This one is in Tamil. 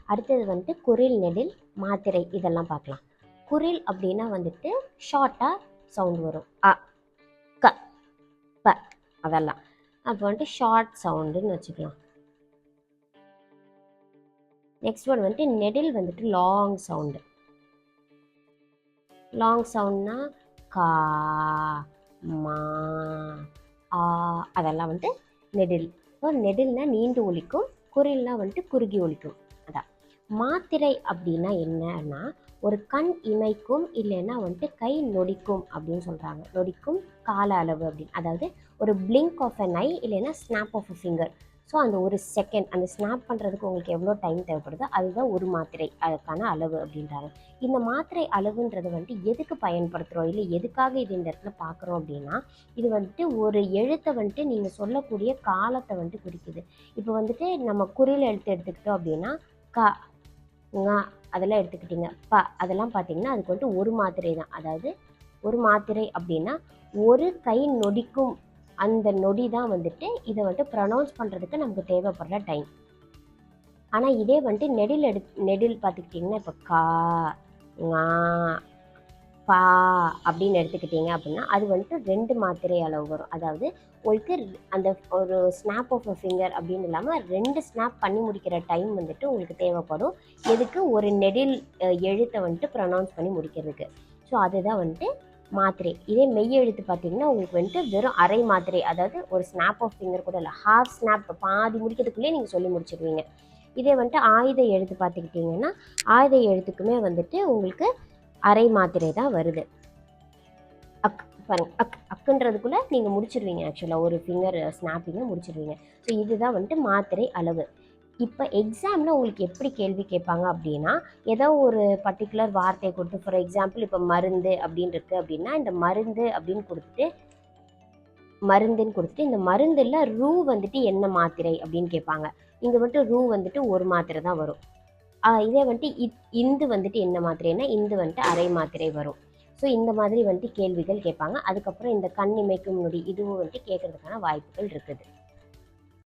அடுத்தது வந்துட்டு குரில் நெடில் மாத்திரை இதெல்லாம் பார்க்கலாம். குரில் அப்படின்னா வந்துட்டு ஷார்ட்டாக சவுண்ட் வரும், அ க ப அதெல்லாம். அப்போ வந்துட்டு ஷார்ட் சவுண்டுன்னு வச்சுக்கலாம். நெக்ஸ்ட் வேர்டு வந்துட்டு நெடில் வந்துட்டு லாங் சவுண்டு. லாங் சவுண்ட்னா கா மா ஆ அதெல்லாம் வந்துட்டு நெடில். இப்போ நெடில்னா நீண்டு ஒலிக்கும், குரில்னா வந்துட்டு குறுகி ஒலிக்கும். அதான். மாத்திரை அப்படின்னா என்னன்னா ஒரு கண் இமைக்கும் இல்லைன்னா வந்துட்டு கை நொடிக்கும் அப்படின்னு சொல்கிறாங்க. நொடிக்கும் கால அளவு அப்படின்னு, அதாவது ஒரு பிளிங்க் ஆஃப் அன் ஐ இல்லைன்னா snap of a finger. So அந்த ஒரு செகண்ட் அந்த ஸ்னாப் பண்ணுறதுக்கு உங்களுக்கு எவ்வளோ டைம் தேவைப்படுதோ அதுதான் ஒரு மாத்திரை, அதுக்கான அளவு அப்படின்றாங்க. இந்த மாத்திரை அளவுன்றது வந்துட்டு எதுக்கு பயன்படுத்துகிறோம், இல்லை எதுக்காக இது இந்த இடத்துல பார்க்குறோம் அப்படின்னா, இது வந்துட்டு ஒரு எழுத்தை வந்துட்டு நீங்கள் சொல்லக்கூடிய காலத்தை வந்துட்டு குறிக்குது. இப்போ வந்துட்டு நம்ம குறில் எழுத்து எடுத்துக்கிட்டோம் அப்படின்னா க ங அதெல்லாம் எடுத்துக்கிட்டிங்க, ப அதெல்லாம் பார்த்தீங்கன்னா அதுக்கு வந்துட்டு ஒரு மாத்திரை தான். அதாவது ஒரு மாத்திரை அப்படின்னா ஒரு கை நொடிக்கும் அந்த நொடி தான் வந்துட்டு இதை வந்துட்டு ப்ரொனவுன்ஸ் பண்ணுறதுக்கு நமக்கு தேவைப்படுற டைம். ஆனால் இதே வந்துட்டு நெடில் பார்த்துக்கிட்டிங்கன்னா இப்போ கா ஙா பா அப்படின்னு எடுத்துக்கிட்டிங்க அப்படின்னா அது வந்துட்டு 2 மாத்திரை அளவு வரும். அதாவது உங்களுக்கு அந்த ஒரு ஸ்னாப் ஆஃப் அ ஃபிங்கர் அப்படின்னு இல்லாமல் 2 ஸ்னாப் பண்ணி முடிக்கிற டைம் வந்துட்டு உங்களுக்கு தேவைப்படும். எதுக்கு? ஒரு நெடில் எழுத்தை வந்துட்டு ப்ரொனவுன்ஸ் பண்ணி முடிக்கிறதுக்கு. ஸோ அதுதான் வந்துட்டு மாத்திரை. இதே மெய் எழுத்து பார்த்தீங்கன்னா உங்களுக்கு வந்துட்டு வெறும் அரை மாத்திரை, அதாவது ஒரு ஸ்னாப் ஆஃப் ஃபிங்கர் கூட இல்லை, ஹாஃப் ஸ்னாப், பாதி முடிக்கிறதுக்குள்ளேயே நீங்கள் சொல்லி முடிச்சிடுவீங்க. இதே வந்துட்டு ஆயுத எழுத்து பார்த்துக்கிட்டிங்கன்னா ஆயுத எழுத்துக்குமே வந்துட்டு உங்களுக்கு அரை மாத்திரை தான் வருது. அக் பாருங்க, அக்குன்றதுக்குள்ளே நீங்கள் முடிச்சிடுவீங்க. ஆக்சுவலாக ஒரு ஃபிங்கர் ஸ்னாப்பிங்கை முடிச்சிடுவீங்க. ஸோ இதுதான் வந்துட்டு மாத்திரை அளவு. இப்போ எக்ஸாமில் உங்களுக்கு எப்படி கேள்வி கேட்பாங்க அப்படின்னா, ஏதோ ஒரு பர்டிகுலர் வார்த்தையை கொடுத்து, ஃபார் எக்ஸாம்பிள் இப்போ மருந்து அப்படின்னு இருக்குது அப்படின்னா இந்த மருந்து அப்படின்னு கொடுத்துட்டு மருந்துன்னு கொடுத்துட்டு இந்த மருந்தில் ரூ வந்துட்டு என்ன மாத்திரை அப்படின்னு கேட்பாங்க. இங்கே வந்துட்டு ரூ வந்துட்டு ஒரு மாத்திரை தான் வரும். இதே வந்துட்டு இந்து வந்துட்டு என்ன மாத்திரைன்னா இந்து வந்துட்டு அரை மாத்திரை வரும். ஸோ இந்த மாதிரி வந்துட்டு கேள்விகள் கேட்பாங்க. அதுக்கப்புறம் இந்த கண் இமைக்கும் நொடி இதுவும் வந்துட்டு கேட்கறதுக்கான வாய்ப்புகள் இருக்குது.